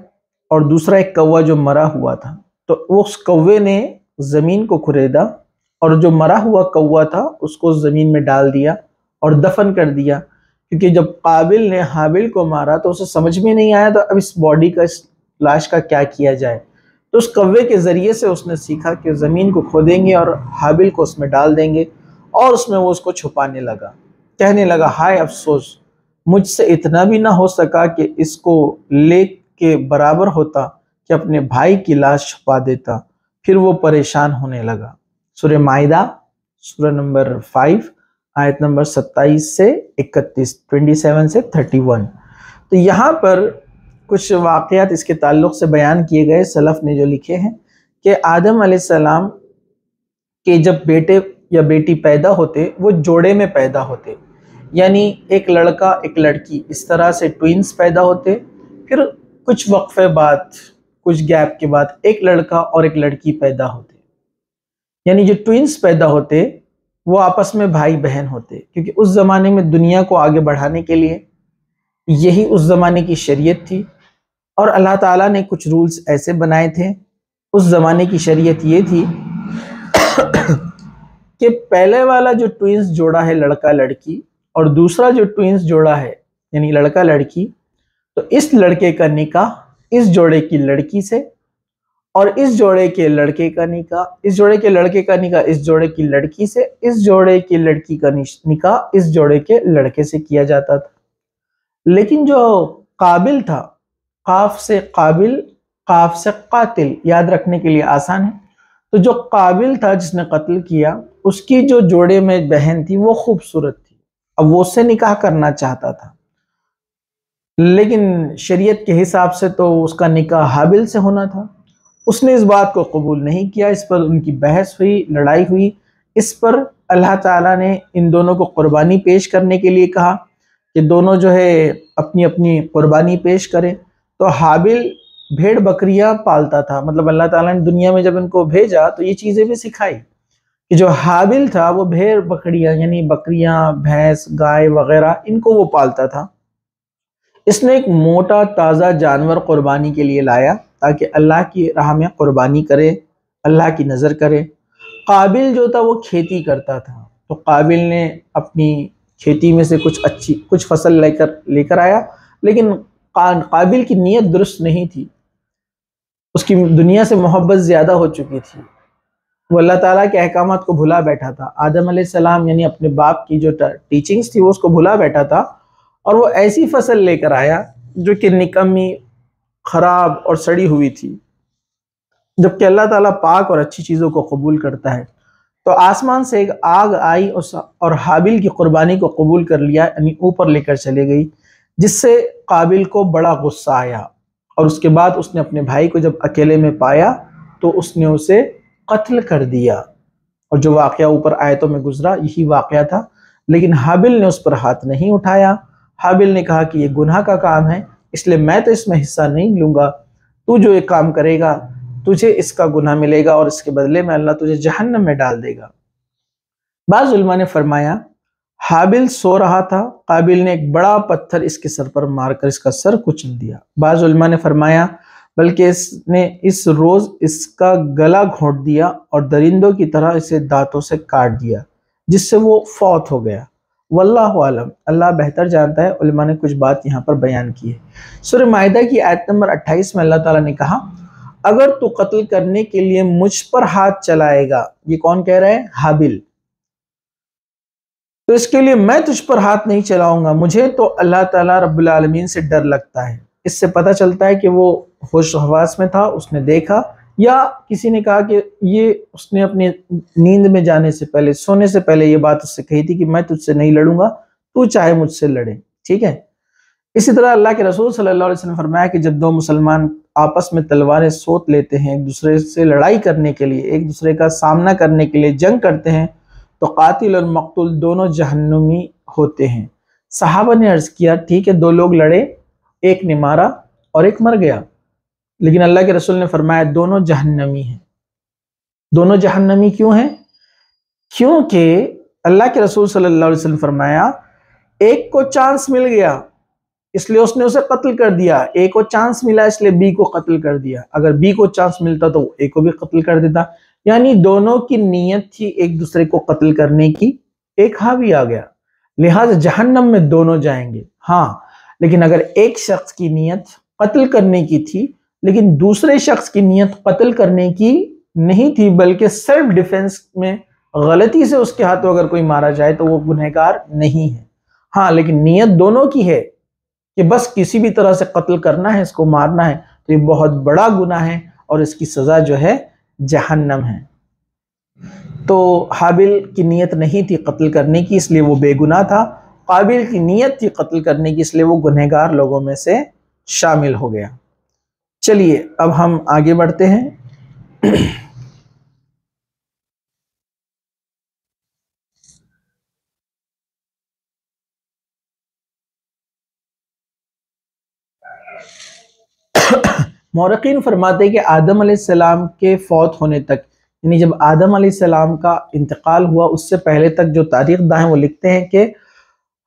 اور دوسرا ایک کوا جو مرا ہوا تھا، تو اس کوے نے زمین کو کریدا اور جو مرا ہوا کوا تھا اس کو زمین میں ڈال دیا اور دفن کر دیا، کیونکہ جب قابل نے حابل کو مارا تو اسے سمجھ میں نہیں آیا تو اب اس باڈی کا، اس لاش کا کیا کیا جائے، تو تو اس کوے کے ذریعے سے اس نے سیکھا کہ زمین کو کھودیں گے اور حابل کو اس میں ڈال دیں گے، اور اس میں وہ اس کو چھپانے لگا، کہنے لگا ہائے افسوس، مجھ سے اتنا بھی نہ ہو سکا کہ اس کو لے کے برابر ہوتا کہ اپنے بھائی کی لاش چھپا دیتا۔ پھر وہ پریشان ہونے لگا۔ سورہ مائدہ سورہ نمبر 5 آیت نمبر 27 سے 31، 27 سے 31۔ تو یہاں پر کچھ واقعات اس کے تعلق سے بیان کیے گئے سلف نے جو لکھے ہیں کہ آدم علیہ السلام کے جب بیٹے یا بیٹی پیدا ہوتے وہ جوڑے میں پیدا ہوتے، یعنی ایک لڑکا ایک لڑکی، اس طرح سے ٹوئنز پیدا ہوتے۔ پھر کچھ وقفے بعد، کچھ گیپ کے بعد ایک لڑکا اور ایک لڑکی پیدا ہوتے، یعنی جو ٹوئنز پیدا ہوتے وہ آپس میں بھائی بہن ہوتے، کیونکہ اس زمانے میں دنیا کو آگے بڑھانے کے لیے یہی اس زمانے کی شریعت تھی، اور اللہ تعالیٰ نے کچھ رولز ایسے بنائے تھے۔ اس زمانے کی شریعت یہ تھی کہ پہلے والا جو ٹوئنز جوڑا ہے لڑکا لڑکی، اور دوسرا جو ٹوئنز جوڑا ہے یعنی لڑکا لڑکی، تو اس لڑکے کا نکاح اس جوڑے کی لڑکی سے، اور اس جوڑے کے لڑکے کا نکاح، اس جوڑے کے لڑکے کا نکاح اس جوڑے کی لڑکی سے، اس جوڑے کی لڑکی کا نکاح اس جوڑے کے لڑکے سے کیا جاتا تھا۔ لیکن جو قابل تھا، قاف سے قابل، قاف سے قاتل، یاد رکھنے کے لیے آسان ہے، تو جو قابل تھا جس نے قتل کیا، اس کی جو جوڑے میں بہن تھی وہ خوبصورت تھی، اب وہ اس سے نکاح کرنا چاہتا تھا، لیکن شریعت کے حساب سے تو اس کا نکاح حابل سے ہونا تھا۔ اس نے اس بات کو قبول نہیں کیا، اس پر ان کی بحث ہوئی، لڑائی ہوئی۔ اس پر اللہ تعالیٰ نے ان دونوں کو قربانی پیش کرنے کے لیے کہا کہ دونوں جو ہے اپنی اپنی قربانی پیش کریں۔ تو حابل بھیڑ بکریاں پالتا تھا، مطلب اللہ تعالیٰ نے دنیا میں جب ان کو بھیجا تو یہ چیزیں بھی سکھائی کہ جو حابل تھا وہ بھیڑ بکریاں یعنی بکریاں، بھینس، گائے وغیرہ ان کو وہ پالتا تھا۔ اس نے ایک موٹا تازہ جانور قربانی کے لیے لایا تاکہ اللہ کی راہ میں قربانی کرے، اللہ کی نظر کرے۔ قابل جو تھا وہ کھیتی کرتا تھا، تو قابل نے اپنی کھیتی میں سے کچھ فصل لے کر آیا، لیکن قابل کی نیت درست نہیں تھی، اس کی دنیا سے محبت زیادہ ہو چکی تھی، وہ اللہ تعالیٰ کے احکامات کو بھلا بیٹھا تھا۔ آدم علیہ السلام یعنی اپنے باپ کی جو ٹیچنگز تھی وہ اس کو بھلا بیٹھا تھا، اور وہ ایسی فصل لے کر آیا جو کہ نکمی، خراب اور سڑی ہوئی تھی، جبکہ اللہ تعالیٰ پاک اور اچھی چیزوں کو قبول کرتا ہے۔ تو آسمان سے ایک آگ آئی اور حابل کی قربانی کو قبول کر لیا، یعنی اوپر لے کر چلے گئی، جس سے قابل کو بڑا غصہ آیا، اور اس کے بعد اس نے اپنے بھائی کو جب اکیلے میں پایا تو اس نے اسے قتل کر دیا، اور جو واقعہ اوپر آیتوں میں گزرا یہی واقعہ تھا۔ لیکن حابل نے اس پر ہاتھ نہیں اٹھایا۔ حابل نے کہا کہ یہ گناہ کا کام ہے، اس لیے میں تو اس میں حصہ نہیں لوں گا، تو جو ایک کام کرے گا تجھے اس کا گناہ ملے گا، اور اس کے بدلے میں اللہ تجھے جہنم میں ڈال دے گا۔ بعض علماء نے فرمایا حابل سو رہا تھا، قابل نے ایک بڑا پتھر اس کے سر پر مار کر اس کا سر کچل دیا۔ بعض علماء نے فرمایا بلکہ اس نے اس روز اس کا گلا گھونٹ دیا اور درندوں کی طرح اسے دانتوں سے کاٹ دیا، جس سے وہ فوت ہو گیا۔ واللہ عالم، اللہ بہتر جانتا ہے۔ علماء نے کچھ بات یہاں پر بیان کی ہے۔ سورہ مائدہ کی آیت نمبر 28 میں اللہ تعالیٰ نے کہا اگر تو قتل کرنے کے لیے مجھ پر ہاتھ چلائے گا، یہ کون کہہ رہا ہے؟ حابل، تو اس کے لیے میں تجھ پر ہاتھ نہیں چلاؤں گا، مجھے تو اللہ تعالیٰ رب العالمین سے ڈر لگتا ہے۔ اس سے پتہ چلتا ہے کہ وہ ہوش و حواس میں تھا، اس نے دیکھا، یا کسی نے کہا کہ یہ اس نے اپنے نیند میں جانے سے پہلے، سونے سے پہلے یہ بات اس سے کہی تھی کہ میں تجھ سے نہیں لڑوں گا، تو چاہے مجھ سے لڑے، ٹھیک ہے۔ اسی طرح اللہ کے رسول صلی اللہ علیہ وسلم نے فرمایا کہ جب دو مسلمان آپس میں تلواریں سوت لیتے ہیں، ایک دوسرے سے لڑائی کرنے کے لیے، ایک دوسرے کا سامنا کرنے کے لیے جنگ کرتے ہیں، تو قاتل اور مقتول دونوں جہنمی ہوتے ہیں۔ صحابہ نے عرض کیا ٹھیک ہے، دو لوگ لڑے، ایک نے مارا اور ایک مر گیا، لیکن اللہ کے رسول نے فرمایا دونوں جہنمی ہیں۔ دونوں جہنمی کیوں ہیں؟ کیونکہ اللہ کے رسول صلی اللہ علیہ وسلم فرمایا ایک کو چانس مل گیا اس لیے اس نے اسے قتل کر دیا، ایک کو چانس ملا اس لیے بی کو قتل کر دیا، اگر بی کو چانس ملتا تو ایک کو بھی قتل کر دیتا، یعنی دونوں کی نیت تھی ایک دوسرے کو قتل کرنے کی، ایک حاوی آ گیا، لہٰذا جہنم میں دونوں جائیں گے۔ ہاں لیکن اگر ایک شخص کی نیت قتل کرنے کی تھی لیکن دوسرے شخص کی نیت قتل کرنے کی نہیں تھی، بلکہ سیلف ڈیفنس میں غلطی سے اس کے ہاتھوں اگر کوئی مارا جائے تو وہ گنہگار نہیں ہے۔ ہاں لیکن نیت دونوں کی ہے کہ بس کسی بھی طرح سے قتل کرنا ہے، اس کو مارنا ہے، تو یہ بہت بڑا گناہ ہے اور اس کی سزا جو ہے جہنم ہے۔ تو حابل کی نیت نہیں تھی قتل کرنے کی، اس لیے وہ بے گناہ تھا۔ قابل کی نیت تھی قتل کرنے کی، اس لیے وہ گنہگار لوگوں میں سے شامل ہو گیا۔ چلیے اب ہم آگے بڑھتے ہیں۔ مورخین فرماتے ہیں کہ آدم علیہ السلام کے فوت ہونے تک، یعنی جب آدم علیہ السلام کا انتقال ہوا اس سے پہلے تک جو تاریخ داں ہیں وہ لکھتے ہیں کہ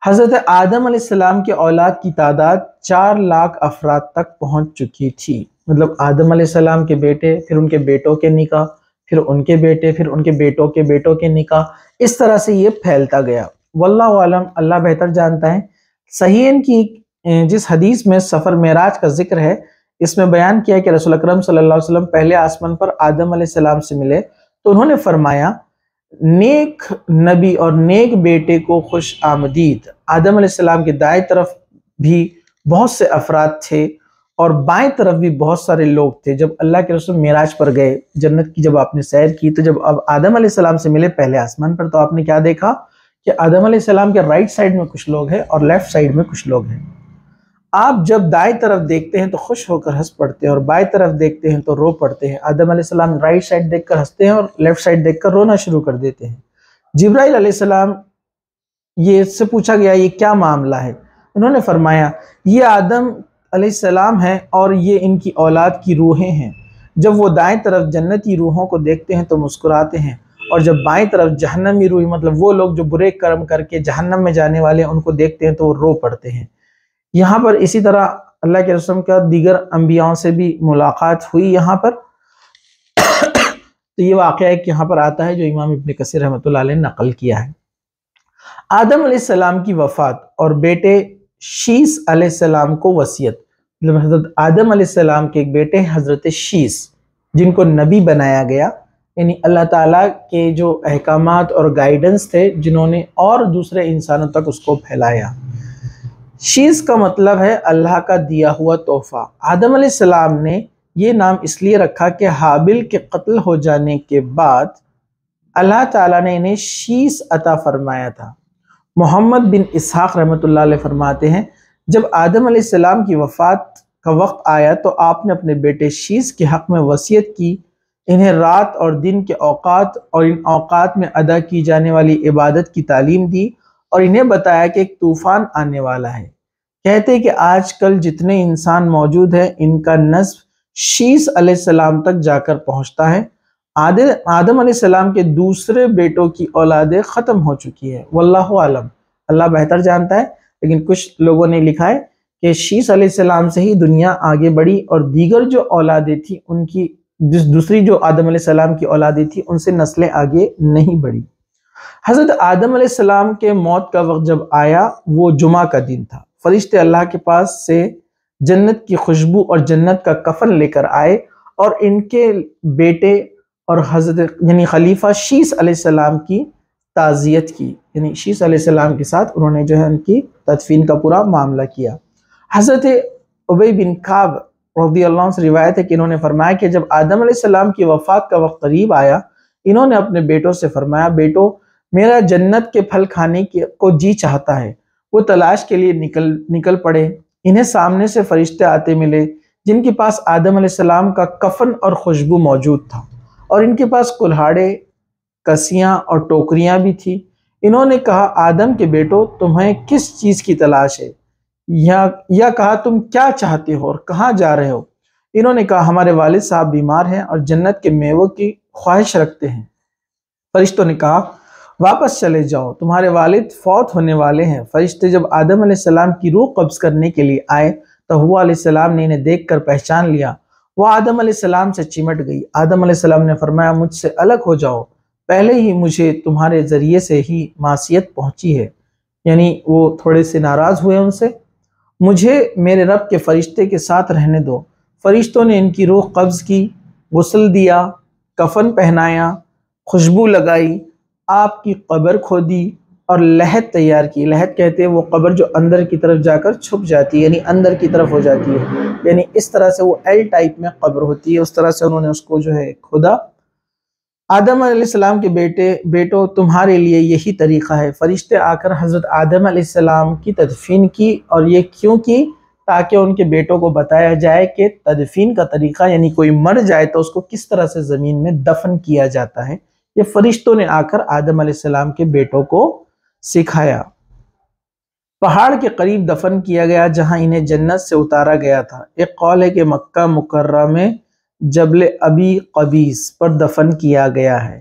حضرت آدم علیہ السلام کے اولاد کی تعداد 4 لاکھ افراد تک پہنچ چکی تھی۔ مطلب آدم علیہ السلام کے بیٹے، پھر ان کے بیٹوں کے نکاح، پھر ان کے بیٹے، پھر ان کے بیٹوں کے بیٹوں کے نکاح، اس طرح سے یہ پھیلتا گیا۔ واللہ عالم، اللہ بہتر جانتا ہے۔ صحیحین کی جس حدیث میں سفر معراج کا ذکر ہے، اس میں بیان کیا کہ رسول اکرم صلی اللہ علیہ وسلم پہلے آسمان پر آدم علیہ السلام سے ملے تو انہوں نے فرمایا نیک نبی اور نیک بیٹے کو خوش آمدید۔ آدم علیہ السلام کے دائیں طرف بھی بہت سے افراد تھے اور بائیں طرف بھی بہت سارے لوگ تھے۔ جب اللہ کے رسول معراج پر گئے، جنت کی جب آپ نے سیر کی، تو جب اب آدم علیہ السلام سے ملے پہلے آسمان پر، تو آپ نے کیا دیکھا کہ آدم علیہ السلام کے رائٹ سائڈ میں کچھ لوگ ہیں اور لیفٹ سائڈ میں کچھ لوگ ہیں۔ آپ جب دائیں طرف دیکھتے ہیں تو خوش ہو کر ہنس پڑتے ہیں اور بائیں طرف دیکھتے ہیں تو رو پڑتے ہیں۔ آدم علیہ السلام رائٹ سائڈ دیکھ کر ہنستے ہیں اور لیفٹ سائڈ دیکھ کر رونا شروع کر دیتے ہیں۔ جبرائیل علیہ السلام یہ سے پوچھا گیا یہ کیا معاملہ ہے؟ انہوں نے فرمایا یہ آدم علیہ السلام ہیں اور یہ ان کی اولاد کی روحیں ہیں۔ جب وہ دائیں طرف جنتی روحوں کو دیکھتے ہیں تو مسکراتے ہیں، اور جب بائیں طرف جہنمی روح، مطلب وہ لوگ جو برے کرم کر کے جہنم میں جانے والے ہیں، ان کو دیکھتے ہیں تو وہ رو پڑتے ہیں۔ یہاں پر اسی طرح اللہ کے رسول کا دیگر انبیاء سے بھی ملاقات ہوئی یہاں پر۔ تو یہ واقعہ ایک یہاں پر آتا ہے جو امام ابن کثیر رحمۃ اللہ علیہ نے نقل کیا ہے۔ آدم علیہ السلام کی وفات اور بیٹے شیس علیہ السلام کو وصیت، مطلب حضرت آدم علیہ السلام کے ایک بیٹے حضرت شیس جن کو نبی بنایا گیا، یعنی اللہ تعالیٰ کے جو احکامات اور گائیڈنس تھے جنہوں نے اور دوسرے انسانوں تک اس کو پھیلایا۔ شیس کا مطلب ہے اللہ کا دیا ہوا تحفہ۔ آدم علیہ السلام نے یہ نام اس لیے رکھا کہ حابل کے قتل ہو جانے کے بعد اللہ تعالیٰ نے انہیں شیس عطا فرمایا تھا۔ محمد بن اسحاق رحمۃ اللہ علیہ فرماتے ہیں جب آدم علیہ السلام کی وفات کا وقت آیا تو آپ نے اپنے بیٹے شیس کے حق میں وصیت کی، انہیں رات اور دن کے اوقات اور ان اوقات میں ادا کی جانے والی عبادت کی تعلیم دی، اور انہیں بتایا کہ ایک طوفان آنے والا ہے۔ کہتے کہ آج کل جتنے انسان موجود ہیں ان کا نسب شیس علیہ السلام تک جا کر پہنچتا ہے۔ آدم علیہ السلام کے دوسرے بیٹوں کی اولادیں ختم ہو چکی ہے، واللہ عالم، اللہ بہتر جانتا ہے۔ لیکن کچھ لوگوں نے لکھا ہے کہ شیس علیہ السلام سے ہی دنیا آگے بڑھی اور دیگر جو اولادیں تھیں ان کی دوسری جو آدم علیہ السلام کی اولادیں تھیں ان سے نسلیں آگے نہیں بڑھی۔ حضرت آدم علیہ السلام کے موت کا وقت جب آیا وہ جمعہ کا دن تھا۔ فرشتے اللہ کے پاس سے جنت کی خوشبو اور جنت کا کفن لے کر آئے اور ان کے بیٹے اور حضرت یعنی خلیفہ شیس علیہ السلام کی تعزیت کی، یعنی شیس علیہ السلام کے ساتھ انہوں نے جو ہے ان کی تدفین کا پورا معاملہ کیا۔ حضرت ابی بن کعب رضی اللہ عنہ سے روایت ہے کہ انہوں نے فرمایا کہ جب آدم علیہ السلام کی وفات کا وقت قریب آیا، انہوں نے اپنے بیٹوں سے فرمایا بیٹو میرا جنت کے پھل کھانے کو جی چاہتا ہے۔ وہ تلاش کے لیے نکل پڑے۔ انہیں سامنے سے فرشتے آتے ملے جن کے پاس آدم علیہ السلام کا کفن اور خوشبو موجود تھا، اور ان کے پاس کلہاڑے، کسیاں اور ٹوکریاں بھی تھی۔ انہوں نے کہا آدم کے بیٹو تمہیں کس چیز کی تلاش ہے، یا کہا تم کیا چاہتے ہو اور کہاں جا رہے ہو؟ انہوں نے کہا ہمارے والد صاحب بیمار ہیں اور جنت کے میووں کی خواہش رکھتے ہیں۔ فرشتوں نے کہا واپس چلے جاؤ، تمہارے والد فوت ہونے والے ہیں۔ فرشتے جب آدم علیہ السلام کی روح قبض کرنے کے لیے آئے تو حوا علیہ السلام نے انہیں دیکھ کر پہچان لیا۔ وہ آدم علیہ السلام سے چمٹ گئی۔ آدم علیہ السلام نے فرمایا مجھ سے الگ ہو جاؤ، پہلے ہی مجھے تمہارے ذریعے سے ہی معصیت پہنچی ہے، یعنی وہ تھوڑے سے ناراض ہوئے ان سے۔ مجھے میرے رب کے فرشتے کے ساتھ رہنے دو۔ فرشتوں نے ان کی روح قبض کی، غسل دیا، کفن پہنایا، خوشبو لگائی، آپ کی قبر کھودی اور لحد تیار کی۔ لحد کہتے ہیں وہ قبر جو اندر کی طرف جا کر چھپ جاتی ہے، یعنی اندر کی طرف ہو جاتی ہے، یعنی اس طرح سے وہ ایل ٹائپ میں قبر ہوتی ہے، اس طرح سے انہوں نے اس کو جو ہے کھودا۔ آدم علیہ السلام کے بیٹوں تمہارے لیے یہی طریقہ ہے۔ فرشتے آ کر حضرت آدم علیہ السلام کی تدفین کی، اور یہ کیوں کی؟ تاکہ ان کے بیٹوں کو بتایا جائے کہ تدفین کا طریقہ، یعنی کوئی مر جائے تو اس کو کس طرح سے زمین میں دفن کیا جاتا ہے، یہ فرشتوں نے آ کر آدم علیہ السلام کے بیٹوں کو سکھایا۔ پہاڑ کے قریب دفن کیا گیا جہاں انہیں جنت سے اتارا گیا تھا۔ ایک قول ہے کہ مکہ مکرمہ میں جبل ابی قبیس پر دفن کیا گیا ہے۔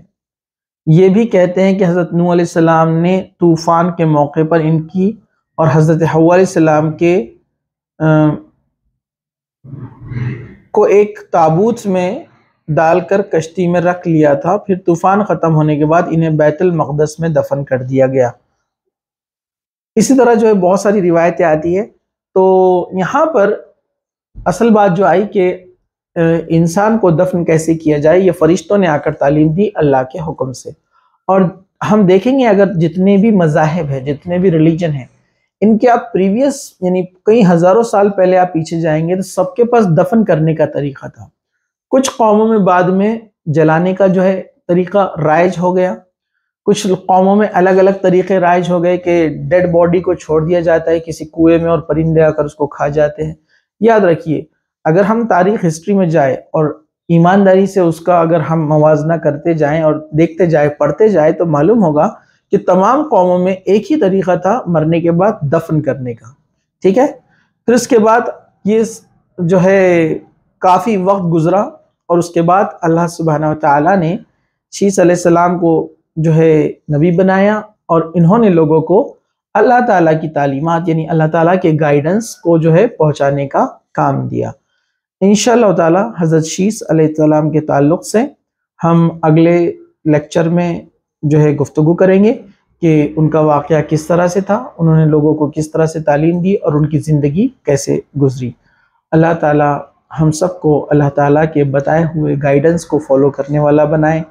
یہ بھی کہتے ہیں کہ حضرت نوح علیہ السلام نے طوفان کے موقع پر ان کی اور حضرت حوا علیہ السلام کے کو ایک تابوت میں ڈال کر کشتی میں رکھ لیا تھا، پھر طوفان ختم ہونے کے بعد انہیں بیت المقدس میں دفن کر دیا گیا۔ اسی طرح جو ہے بہت ساری روایتیں آتی ہیں۔ تو یہاں پر اصل بات جو آئی کہ انسان کو دفن کیسے کیا جائے، یہ فرشتوں نے آ کر تعلیم دی اللہ کے حکم سے۔ اور ہم دیکھیں گے اگر جتنے بھی مذاہب ہیں، جتنے بھی ریلیجن ہیں، ان کے آپ پریویس یعنی کئی ہزاروں سال پہلے آپ پیچھے جائیں گے تو سب کے پاس دفن کرنے کا طریقہ تھا۔ کچھ قوموں میں بعد میں جلانے کا جو ہے طریقہ رائج ہو گیا، کچھ قوموں میں الگ الگ طریقے رائج ہو گئے کہ ڈیڈ باڈی کو چھوڑ دیا جاتا ہے کسی کنویں میں اور پرندے آ کر اس کو کھا جاتے ہیں۔ یاد رکھیے اگر ہم تاریخ ہسٹری میں جائیں اور ایمانداری سے اس کا اگر ہم موازنہ کرتے جائیں اور دیکھتے جائیں، پڑھتے جائیں، تو معلوم ہوگا کہ تمام قوموں میں ایک ہی طریقہ تھا مرنے کے بعد دفن کرنے کا، ٹھیک ہے؟ پھر اس کے بعد یہ جو ہے کافی وقت گزرا اور اس کے بعد اللہ سبحانہ وتعالی نے شیس علیہ السلام کو جو ہے نبی بنایا اور انہوں نے لوگوں کو اللہ تعالیٰ کی تعلیمات یعنی اللہ تعالیٰ کے گائیڈنس کو جو ہے پہنچانے کا کام دیا۔ انشاءاللہ تعالیٰ حضرت شیس علیہ السلام کے تعلق سے ہم اگلے لیکچر میں جو ہے گفتگو کریں گے کہ ان کا واقعہ کس طرح سے تھا، انہوں نے لوگوں کو کس طرح سے تعلیم دی اور ان کی زندگی کیسے گزری۔ اللہ تعالیٰ ہم سب کو اللہ تعالیٰ کے بتائے ہوئے گائیڈنس کو فالو کرنے والا بنائے۔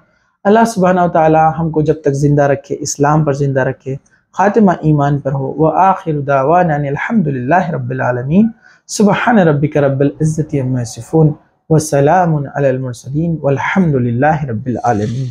اللہ سبحانہ وتعالی ہم کو جب تک زندہ رکھے، اسلام پر زندہ رکھے، خاتمہ ایمان پر ہو۔ وآخر دعوانا الحمدللہ رب العالمین۔ سبحان ربک رب العزت عما یصفون وسلام علی المرسلین والحمدللہ رب العالمین۔